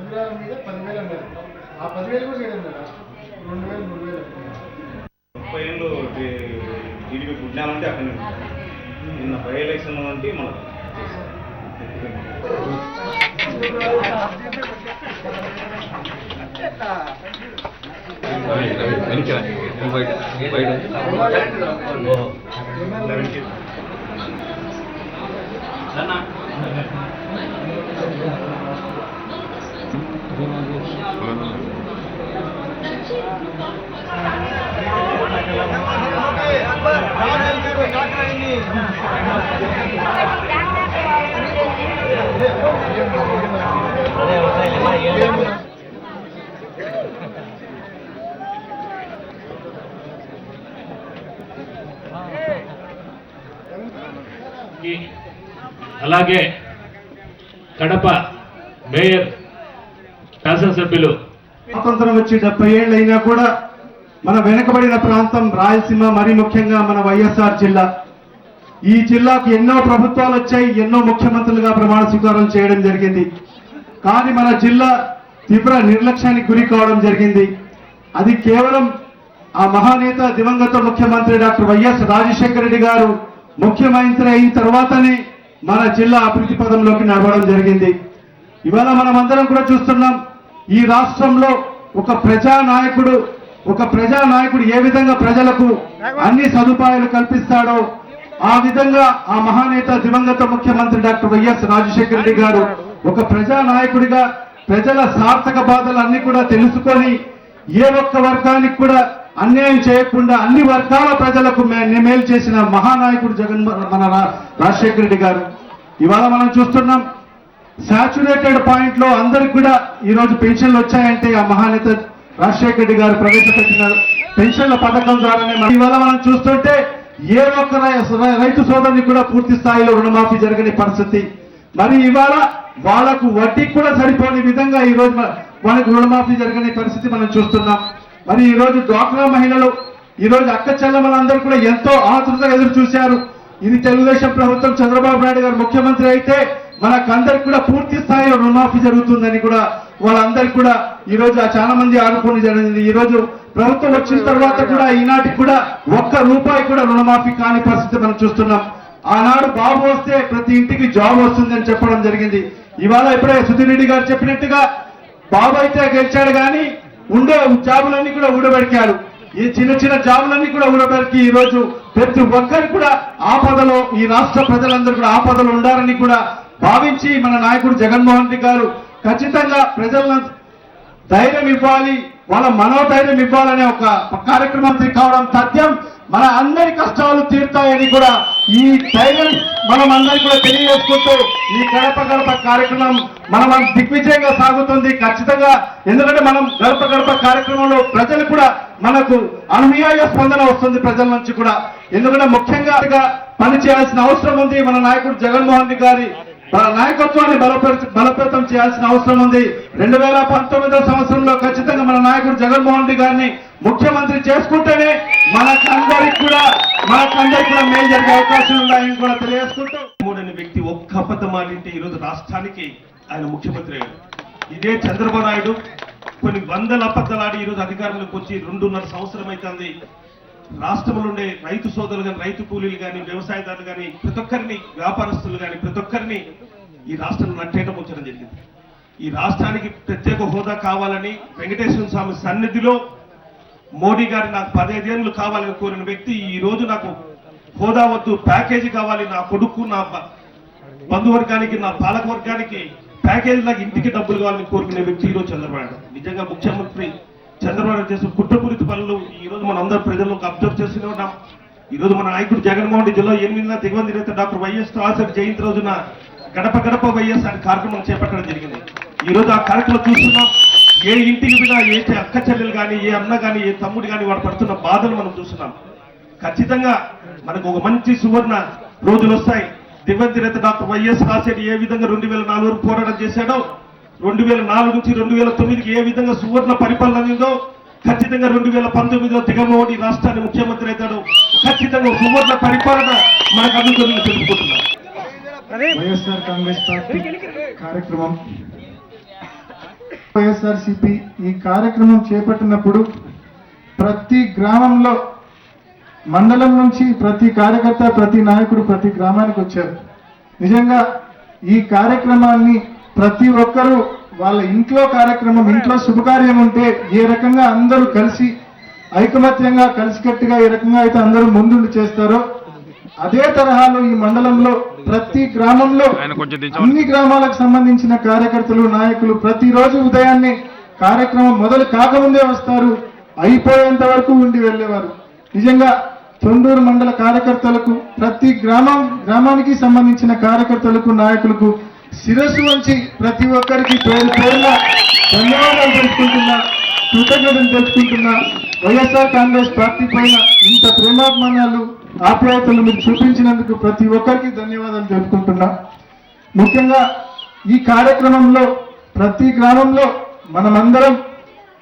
మందిరాల మీద 10,000 అన్నారు. ఆ 10,000 కూడా చేయడం కదా, 2,000 3,000 30 ఏళ్ళు టీడీపీ పుట్టినామంటే అక్కడ నిన్న బై ఎలక్షన్ అంటే మనం అలాగే కడప మేయర్ శాసనసభ్యులు స్వాతంత్రం వచ్చి 70 ఏళ్ళు అయినా కూడా మన వెనుకబడిన ప్రాంతం రాయలసీమ, మరి ముఖ్యంగా మన వైఎస్ఆర్ జిల్లా. ఈ జిల్లాకు ఎన్నో ప్రభుత్వాలు వచ్చాయి, ఎన్నో ముఖ్యమంత్రులుగా ప్రమాణ స్వీకారం చేయడం జరిగింది. కానీ మన జిల్లా తీవ్ర నిర్లక్ష్యానికి గురి కావడం జరిగింది. అది కేవలం ఆ మహానేత దివంగత ముఖ్యమంత్రి డాక్టర్ వైఎస్ రాజశేఖర రెడ్డి గారు ముఖ్యమంత్రి అయిన తర్వాతనే మన జిల్లా అభివృద్ధి పదంలోకి నడవడం జరిగింది. ఇవాళ మనం అందరం కూడా చూస్తున్నాం, ఈ రాష్ట్రంలో ఒక ప్రజానాయకుడు ఏ విధంగా ప్రజలకు అన్ని సదుపాయాలు కల్పిస్తాడో ఆ విధంగా ఆ మహానేత దివంగత ముఖ్యమంత్రి డాక్టర్ వైఎస్ రాజశేఖర రెడ్డి గారు ఒక ప్రజానాయకుడిగా ప్రజల సార్థక బాధలన్నీ కూడా తెలుసుకొని ఏ ఒక్క వర్గానికి కూడా అన్యాయం చేయకుండా అన్ని వర్గాల ప్రజలకు మేలు చేసిన మహానాయకుడు మన రాజశేఖర రెడ్డి గారు. ఇవాళ మనం చూస్తున్నాం, సాచురేటెడ్ పాయింట్ లో అందరికి కూడా ఈరోజు పెన్షన్లు వచ్చాయంటే ఆ మహానేత రాజశేఖర రెడ్డి గారు ప్రవేశపెట్టిన పెన్షన్ల పథకం ద్వారానే. ఇవాళ మనం చూస్తుంటే ఏ ఒక్క రైతు సోదరుని కూడా పూర్తి స్థాయిలో రుణమాఫీ జరగని పరిస్థితి. మరి ఇవాళ వాళ్లకు వడ్డీ కూడా సరిపోని విధంగా ఈ రోజు మనకు రుణమాఫీ జరగని పరిస్థితి మనం చూస్తున్నాం. మరి ఈ రోజు డ్వాక్రా మహిళలు, ఈ రోజు అక్క చెల్లెమ్మలందరూ కూడా ఎంతో ఆతృతగా ఎదురు చూశారు. ఇది తెలుగుదేశం ప్రభుత్వం చంద్రబాబు నాయుడు గారు ముఖ్యమంత్రి అయితే మనకందరికి కూడా పూర్తి స్థాయిలో రుణమాఫీ జరుగుతుందని కూడా వాళ్ళందరికీ కూడా ఈ రోజు చాలా మంది ఆడుకోని జరిగింది. ఈ రోజు ప్రభుత్వం వచ్చిన తర్వాత కూడా ఈనాటికి కూడా ఒక్క రూపాయి కూడా రుణమాఫీ కాని పరిస్థితి మనం చూస్తున్నాం. ఆనాడు బాబు వస్తే ప్రతి ఇంటికి జాబ్ వస్తుందని చెప్పడం జరిగింది. ఇవాళ ఇప్పుడే సుధీర్ రెడ్డి గారు చెప్పినట్టుగా బాబు అయితే గెలిచాడు కానీ ఉండే జాబులన్నీ కూడా ఊడబెడికారు. ఈ చిన్న చిన్న జాబులన్నీ కూడా ఊడబెరికి ఈ రోజు ప్రతి ఒక్కరికి కూడా ఆపదలో, ఈ రాష్ట్ర ప్రజలందరూ కూడా ఆపదలు ఉండాలని కూడా భావించి మన నాయకుడు జగన్మోహన్ రెడ్డి గారు ఖచ్చితంగా ప్రజలను ధైర్యం ఇవ్వాలి, వాళ్ళ మనోధైర్యం ఇవ్వాలనే ఒక కార్యక్రమం కావడం తథ్యం. మన అందరి కష్టాలు తీరుతాయని కూడా ఈ ధైర్యం మనం అందరికీ కూడా తెలియజేసుకుంటూ ఈ గడప గడప కార్యక్రమం మనం దిగ్విజయంగా సాగుతుంది ఖచ్చితంగా. ఎందుకంటే మనం గడప గడప కార్యక్రమంలో ప్రజలు కూడా మనకు అనుయాయ స్పందన వస్తుంది ప్రజల నుంచి కూడా. ఎందుకంటే ముఖ్యంగా పని చేయాల్సిన అవసరం ఉంది. మన నాయకుడు జగన్మోహన్ రెడ్డి గారి నాయకత్వాన్ని బలోపేతం చేయాల్సిన అవసరం ఉంది. 2019 సంవత్సరంలో ఖచ్చితంగా మన నాయకుడు జగన్మోహన్ రెడ్డి గారిని ముఖ్యమంత్రి చేసుకుంటేనే మనకందరికి కూడా మేలు జరిగే అవకాశం ఉన్నాయని కూడా తెలియజేసుకుంటూ, మూడని వ్యక్తి ఒక్క అబద్ధం మాట్లాడితే ఈరోజు రాష్ట్రానికి ఆయన ముఖ్యమంత్రి అయ్యాడు. ఇదే చంద్రబాబు నాయుడు కొన్ని వందల అబద్ధాలాడి ఈరోజు అధికారంలోకి వచ్చి 2.5 సంవత్సరం అవుతుంది. రాష్ట్రంలో ఉండే రైతు సోదరులు కానీ, రైతు కూలీలు కానీ, వ్యవసాయదారులు కానీ, ప్రతి ఒక్కరిని, వ్యాపారస్తులు కానీ ప్రతి ఒక్కరిని ఈ రాష్ట్రం నట్టేట ముంచడం జరిగింది. ఈ రాష్ట్రానికి ప్రత్యేక హోదా కావాలని వెంకటేశ్వర స్వామి సన్నిధిలో మోడీ గారు నాకు 15 ఏళ్ళు కావాలని కోరిన వ్యక్తి ఈ రోజు నాకు హోదా వద్దు, ప్యాకేజీ కావాలి, నా కొడుకు, నా బంధువర్గానికి, నా పాలకవర్గానికి ప్యాకేజీ లాగా ఇంటికి డబ్బులు కావాలని కోరుకునే వ్యక్తి ఈరోజు చంద్రబాబు నాయుడు. నిజంగా ముఖ్యమంత్రి చంద్రబాబు నాయుడు చేసిన కుట్రపూరిత పనులు ఈ రోజు మనం అందరూ ప్రజల్లోకి అబ్జర్వ్ చేస్తూనే ఉన్నాం. ఈ రోజు మన నాయకుడు జగన్మోహన్ రెడ్డి జిల్లా 8న దివంగత డాక్టర్ వైఎస్ రాజశేఖర జయంతి రోజున గడప గడప వైఎస్ అనే కార్యక్రమం చేపట్టడం జరిగింది. ఈ రోజు ఆ కార్యక్రమం చూస్తున్నాం. ఏ ఇంటికి మీద ఏ అక్క చెల్లెలు కానీ, ఏ అన్న కానీ, ఏ తమ్ముడు కానీ వాడు పడుతున్న బాధలు మనం చూస్తున్నాం. ఖచ్చితంగా మనకు ఒక మంచి సువర్ణ రోజులు వస్తాయి. దివంగత డాక్టర్ వైఎస్ రాజశేఖర ఏ విధంగా 2004 వరకు పోరాటం చేశాడో, 2004 నుంచి 2009కి ఏ విధంగా సువర్ణ పరిపాలన ఉందో, ఖచ్చితంగా 2019లో జగన్మోహన్ రెడ్డి రాష్ట్రాన్ని ముఖ్యమంత్రి అవుతాడు. ఖచ్చితంగా సువర్ణ పరిపాలన మనకు అందుతుందని తెలుసుకుంటున్నాం. వైఎస్ఆర్ కాంగ్రెస్ పార్టీ కార్యక్రమం వైఎస్ఆర్సీపీ ఈ కార్యక్రమం చేపట్టినప్పుడు ప్రతి గ్రామంలో మండలం నుంచి ప్రతి కార్యకర్త ప్రతి నాయకుడు ప్రతి గ్రామానికి వచ్చారు. నిజంగా ఈ కార్యక్రమాన్ని ప్రతి ఒక్కరూ వాళ్ళ ఇంట్లో కార్యక్రమం, ఇంట్లో శుభకార్యం ఉంటే ఏ రకంగా అందరూ కలిసి ఐకమత్యంగా కలిసికట్టుగా ఏ రకంగా అయితే అందరూ ముందుండి చేస్తారో అదే తరహాలో ఈ మండలంలో ప్రతి గ్రామంలో అన్ని గ్రామాలకు సంబంధించిన కార్యకర్తలు నాయకులు ప్రతిరోజు ఉదయాన్నే కార్యక్రమం మొదలు కాకముందే వస్తారు, అయిపోయేంత వరకు ఉండి వెళ్ళేవారు. నిజంగా తొండూరు మండల కార్యకర్తలకు ప్రతి గ్రామానికి సంబంధించిన కార్యకర్తలకు నాయకులకు శిరస్సు వంచి ప్రతి ఒక్కరికి పేరు పేరున ధన్యవాదాలు తెలుసుకుంటున్నా, కృతజ్ఞతలు తెలుసుకుంటున్నా. వైఎస్ఆర్ కాంగ్రెస్ పార్టీ పైన ఇంత ప్రేమాభిమానాలు ఆప్యాయతలు మీరు చూపించినందుకు ప్రతి ఒక్కరికి ధన్యవాదాలు తెలుపుకుంటున్నా. ముఖ్యంగా ఈ కార్యక్రమంలో ప్రతి గ్రామంలో మనమందరం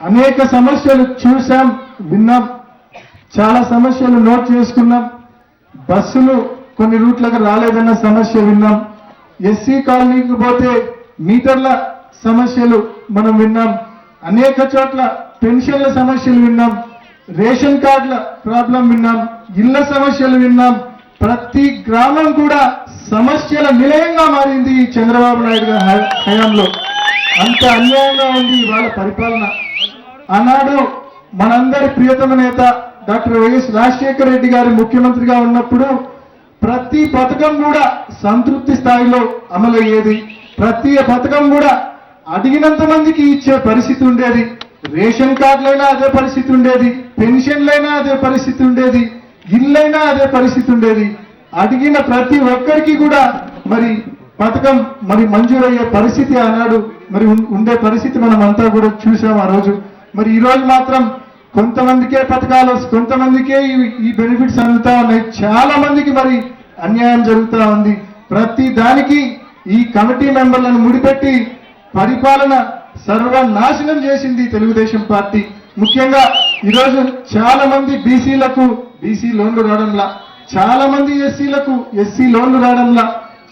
అనేక సమస్యలు చూసాం, విన్నాం, చాలా సమస్యలు నోట్ చేసుకున్నాం. బస్సులు కొన్ని రూట్లకు రాలేదన్న సమస్య విన్నాం. ఎస్సీ కాలనీకి పోతే మీటర్ల సమస్యలు మనం విన్నాం. అనేక చోట్ల పెన్షన్ల సమస్యలు విన్నాం, రేషన్ కార్డుల ప్రాబ్లం విన్నాం, ఇళ్ల సమస్యలు విన్నాం. ప్రతి గ్రామం కూడా సమస్యల నిలయంగా మారింది ఈ చంద్రబాబు నాయుడు గారి హయాంలో. అంత అన్యాయంగా ఉంది వాళ్ళ పరిపాలన. ఆనాడు మనందరి ప్రియతమ నేత డాక్టర్ వైఎస్ రాజశేఖర రెడ్డి గారు ముఖ్యమంత్రిగా ఉన్నప్పుడు ప్రతి పథకం కూడా సంతృప్తి స్థాయిలో అమలయ్యేది. ప్రతి పథకం కూడా అడిగినంత మందికి ఇచ్చే పరిస్థితి ఉండేది. రేషన్ కార్డులైనా అదే పరిస్థితి ఉండేది, పెన్షన్లైనా అదే పరిస్థితి ఉండేది, ఇల్లైనా అదే పరిస్థితి ఉండేది. అడిగిన ప్రతి ఒక్కరికి కూడా మరి పథకం మరి మంజూరయ్యే పరిస్థితి ఆనాడు మరి ఉండే పరిస్థితి మనం అంతా కూడా చూసాం ఆ రోజు. మరి ఈ రోజు మాత్రం కొంతమందికే పథకాలు, కొంతమందికే ఈ బెనిఫిట్స్ అందుతా ఉన్నాయి, చాలా మందికి మరి అన్యాయం జరుగుతూ ఉంది. ప్రతి దానికి ఈ కమిటీ మెంబర్లను ముడిపెట్టి పరిపాలన సర్వనాశనం చేసింది తెలుగుదేశం పార్టీ. ముఖ్యంగా ఈరోజు చాలా మంది బీసీలకు బీసీ లోన్లు రావడంలా, చాలా మంది ఎస్సీలకు ఎస్సీ లోన్లు రావడంలా,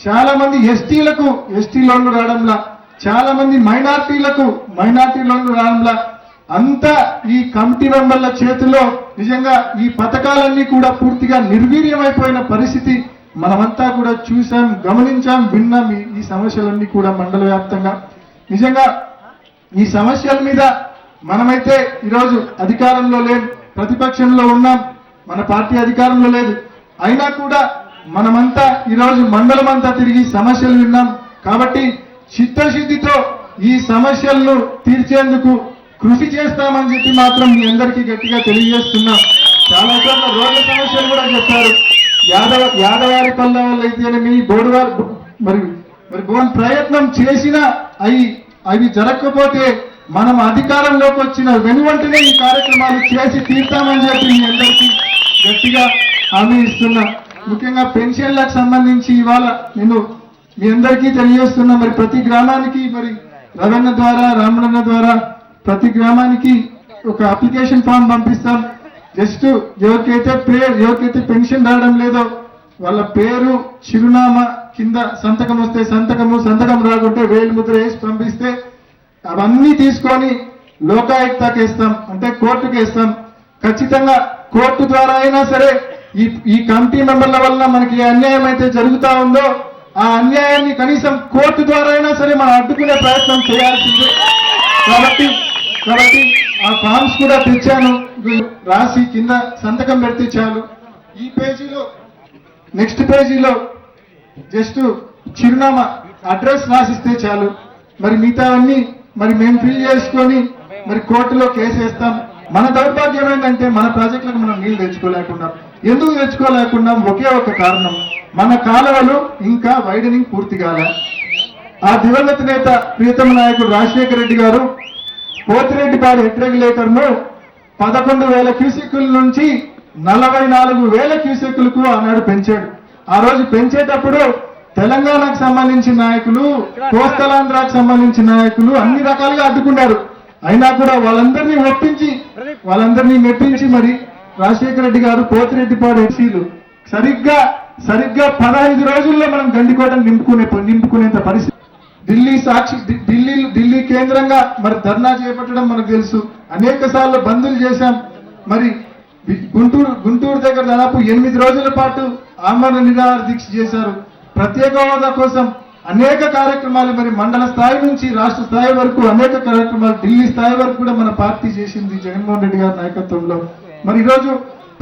చాలా మంది ఎస్టీలకు ఎస్టీ లోన్లు రావడంలా, చాలా మంది మైనార్టీలకు మైనార్టీ లోన్లు రావడంలా. అంతా ఈ కమిటీ మెంబర్ల చేతిలో. నిజంగా ఈ పథకాలన్నీ కూడా పూర్తిగా నిర్వీర్యమైపోయిన పరిస్థితి మనమంతా కూడా చూసాం, గమనించాం, విన్నాం. ఈ సమస్యలన్నీ కూడా మండల వ్యాప్తంగా. నిజంగా ఈ సమస్యల మీద మనమైతే ఈరోజు అధికారంలో లేం, ప్రతిపక్షంలో ఉన్నాం, మన పార్టీ అధికారంలో లేదు. అయినా కూడా మనమంతా ఈరోజు మండలం అంతా తిరిగి సమస్యలు విన్నాం. కాబట్టి చిత్తశుద్ధితో ఈ సమస్యలను తీర్చేందుకు కృషి చేస్తామని చెప్పి మాత్రం మీ అందరికీ గట్టిగా తెలియజేస్తున్నాం. చాలా చోట్ల రోడ్ల సమస్యలు కూడా చెప్పారు. యాదవారి పల్లె వాళ్ళు అయితేనేమి బోడువారు మరి ప్రయత్నం చేసినా అవి జరగకపోతే మనం అధికారంలోకి వచ్చిన వెనువెంటనే ఈ కార్యక్రమాలు చేసి తీర్తామని చెప్పి మీ అందరికీ గట్టిగా హామీ ఇస్తున్నా. ముఖ్యంగా పెన్షన్లకు సంబంధించి ఇవాళ నేను మీ అందరికీ తెలియజేస్తున్నా. మరి ప్రతి గ్రామానికి మరి రవణ ద్వారా రామణన్న ద్వారా ప్రతి గ్రామానికి ఒక అప్లికేషన్ ఫామ్ పంపిస్తాం. జస్ట్ ఎవరికైతే పెన్షన్ రావడం లేదో వాళ్ళ పేరు, చిరునామా, కింద సంతకం వస్తే సంతకం రాకుంటే వేలు ముద్ర వేసి పంపిస్తే అవన్నీ తీసుకొని లోకాయుక్తకి వేస్తాం, అంటే కోర్టుకి వేస్తాం. ఖచ్చితంగా కోర్టు ద్వారా అయినా సరే ఈ కమిటీ మెంబర్ల వల్ల మనకి ఏ అన్యాయం అయితే జరుగుతా ఉందో ఆ అన్యాయాన్ని కనీసం కోర్టు ద్వారా అయినా సరే మనం అడ్డుకునే ప్రయత్నం చేయాల్సిందే. కాబట్టి ఆ ఫామ్స్ కూడా తెచ్చాను, రాసి కింద సంతకం పెడితే చాలు. ఈ పేజీలో నెక్స్ట్ పేజీలో జస్ట్ చిరునామా, అడ్రస్ రాసిస్తే చాలు. మరి మిగతావన్నీ మరి మేము ఫిల్ చేసుకొని మరి కోర్టులో కేసు వేస్తాం. మన దౌర్భాగ్యం ఏంటంటే మన ప్రాజెక్టులకు మనం నీళ్లు తెచ్చుకోలేకున్నాం. ఎందుకు తెచ్చుకోలేకున్నాం? ఒకే ఒక కారణం, మన కాలువలు ఇంకా వైడనింగ్ పూర్తి కాలే. ఆ దివంగత నేత ప్రియతమ నాయకుడు రాజశేఖర రెడ్డి గారు పోతిరెడ్డిపాడు హెడ్ రెగ్యులేటర్ ను 11,000 క్యూసెక్కుల నుంచి 44,000 క్యూసెక్కులకు ఆనాడు పెంచాడు. ఆ రోజు పెంచేటప్పుడు తెలంగాణకు సంబంధించిన నాయకులు, కోస్తలాంధ్రాకు సంబంధించిన నాయకులు అన్ని రకాలుగా అడ్డుకున్నారు. అయినా కూడా వాళ్ళందరినీ ఒప్పించి వాళ్ళందరినీ మెప్పించి మరి రాజశేఖర రెడ్డి గారు పోతిరెడ్డిపాడు ఎస్సీలు సరిగ్గా 15 రోజుల్లో మనం గండికోటను నింపుకునేంత పరిస్థితి. ఢిల్లీ కేంద్రంగా మరి ధర్నా చేపట్టడం మనకు తెలుసు. అనేక సార్లు బందులు చేశాం. మరి గుంటూరు దగ్గర దాదాపు 8 రోజుల పాటు ఆమరణ నిరాహార దీక్ష చేశారు. ప్రత్యేక హోదా కోసం అనేక కార్యక్రమాలు మరి మండల స్థాయి నుంచి రాష్ట్ర స్థాయి వరకు అనేక కార్యక్రమాలు, ఢిల్లీ స్థాయి వరకు కూడా మన పార్టీ చేసింది జగన్మోహన్ రెడ్డి గారి నాయకత్వంలో. మరి ఈరోజు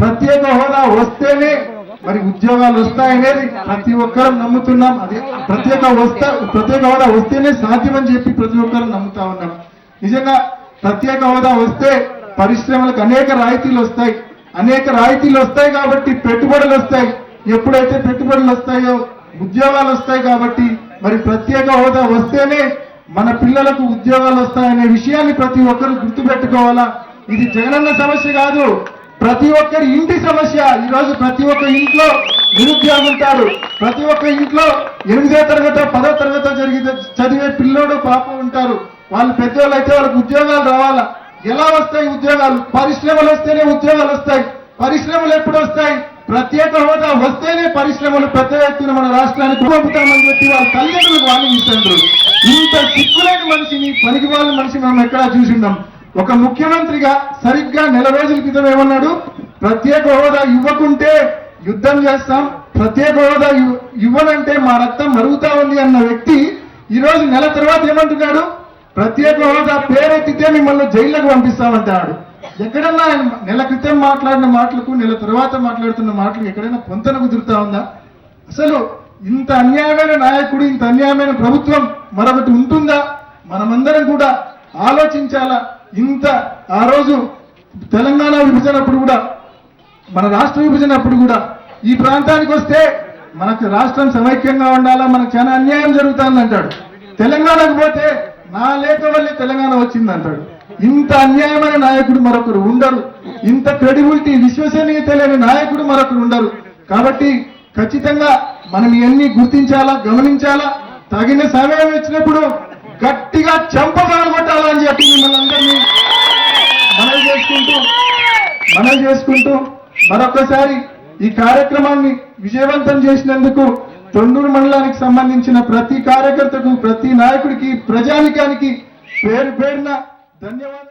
ప్రత్యేక హోదా వస్తేనే మరి ఉద్యోగాలు వస్తాయనేది ప్రతి ఒక్కరం నమ్ముతున్నాం. అదే ప్రత్యేక హోదా వస్తేనే సాధ్యమని చెప్పి ప్రతి ఒక్కరం నమ్ముతా ఉన్నాం. నిజంగా ప్రత్యేక హోదా వస్తే పరిశ్రమలకు అనేక రాయితీలు వస్తాయి కాబట్టి పెట్టుబడులు వస్తాయి. ఎప్పుడైతే పెట్టుబడులు వస్తాయో ఉద్యోగాలు వస్తాయి. కాబట్టి మరి ప్రత్యేక హోదా వస్తేనే మన పిల్లలకు ఉద్యోగాలు వస్తాయనే విషయాన్ని ప్రతి ఒక్కరు గుర్తుపెట్టుకోవాలా. ఇది జగనన్న సమస్య కాదు, ప్రతి ఒక్కరి ఇంటి సమస్య. ఈరోజు ప్రతి ఒక్క ఇంట్లో నిరుద్యోగం ఉంటారు. ప్రతి ఒక్క ఇంట్లో 8వ తరగతో 10వ తరగతో చదివే పిల్లోడు పాప ఉంటారు. వాళ్ళు పెద్దవాళ్ళు అయితే వాళ్ళకి ఉద్యోగాలు రావాలా. ఎలా వస్తాయి ఉద్యోగాలు? పరిశ్రమలు వస్తేనే ఉద్యోగాలు వస్తాయి. పరిశ్రమలు ఎప్పుడు వస్తాయి? ప్రత్యేక హోదా వస్తేనే పరిశ్రమలు పెద్ద ఎత్తున మన రాష్ట్రానికి పంపుతామని చెప్పి వాళ్ళ తల్లిదండ్రులకు వాణిస్తారు. ఇంత సిగ్గులేని మనిషిని, పనికి వాళ్ళ మనిషి మనం ఎక్కడా చూసిందాం. ఒక ముఖ్యమంత్రిగా సరిగ్గా 4 రోజుల క్రితం ఏమన్నాడు? ప్రత్యేక హోదా ఇవ్వకుంటే యుద్ధం చేస్తాం, ప్రత్యేక హోదా ఇవ్వనంటే మా రక్తం మరుగుతా ఉంది అన్న వ్యక్తి ఈరోజు నెల తర్వాత ఏమంటున్నాడు? ప్రత్యేక హోదా పేరెత్తితే మిమ్మల్ని జైళ్లకు పంపిస్తామంటాడు. ఎక్కడన్నా ఆయన నెల క్రితం మాట్లాడిన మాటలకు నెల తర్వాత మాట్లాడుతున్న మాటలకు ఎక్కడైనా పొంతన కుదురుతా ఉందా? అసలు ఇంత అన్యాయమైన నాయకుడు, ఇంత అన్యాయమైన ప్రభుత్వం మరొకటి ఉంటుందా? మనమందరం కూడా ఆలోచించాలా. ఆ రోజు తెలంగాణ విభజనప్పుడు కూడా, మన రాష్ట్ర విభజనప్పుడు కూడా ఈ ప్రాంతానికి వస్తే మనకు రాష్ట్రం సమైక్యంగా ఉండాలా, మనకు చాలా అన్యాయం జరుగుతుంది అంటాడు. తెలంగాణకు పోతే నా లేఖ వల్లే తెలంగాణ వచ్చిందంటాడు. ఇంత అన్యాయమైన నాయకుడు మరొకరు ఉండరు. ఇంత క్రెడిబిలిటీ, విశ్వసనీయత లేని నాయకుడు మరొకరు ఉండరు. కాబట్టి ఖచ్చితంగా మనం ఇవన్నీ గుర్తించాలా, గమనించాలా. తగిన సమయం వచ్చినప్పుడు గట్టిగా చెంపగొట్టాలని చెప్పి మిమ్మల్ని అందరినీ మనవి చేసుకుంటూ మరొకసారి ఈ కార్యక్రమాన్ని విజయవంతం చేసినందుకు తొండూరు మండలానికి సంబంధించిన ప్రతి కార్యకర్తకు, ప్రతి నాయకుడికి, ప్రజానికానికి పేరు పేరున ధన్యవాదాలు.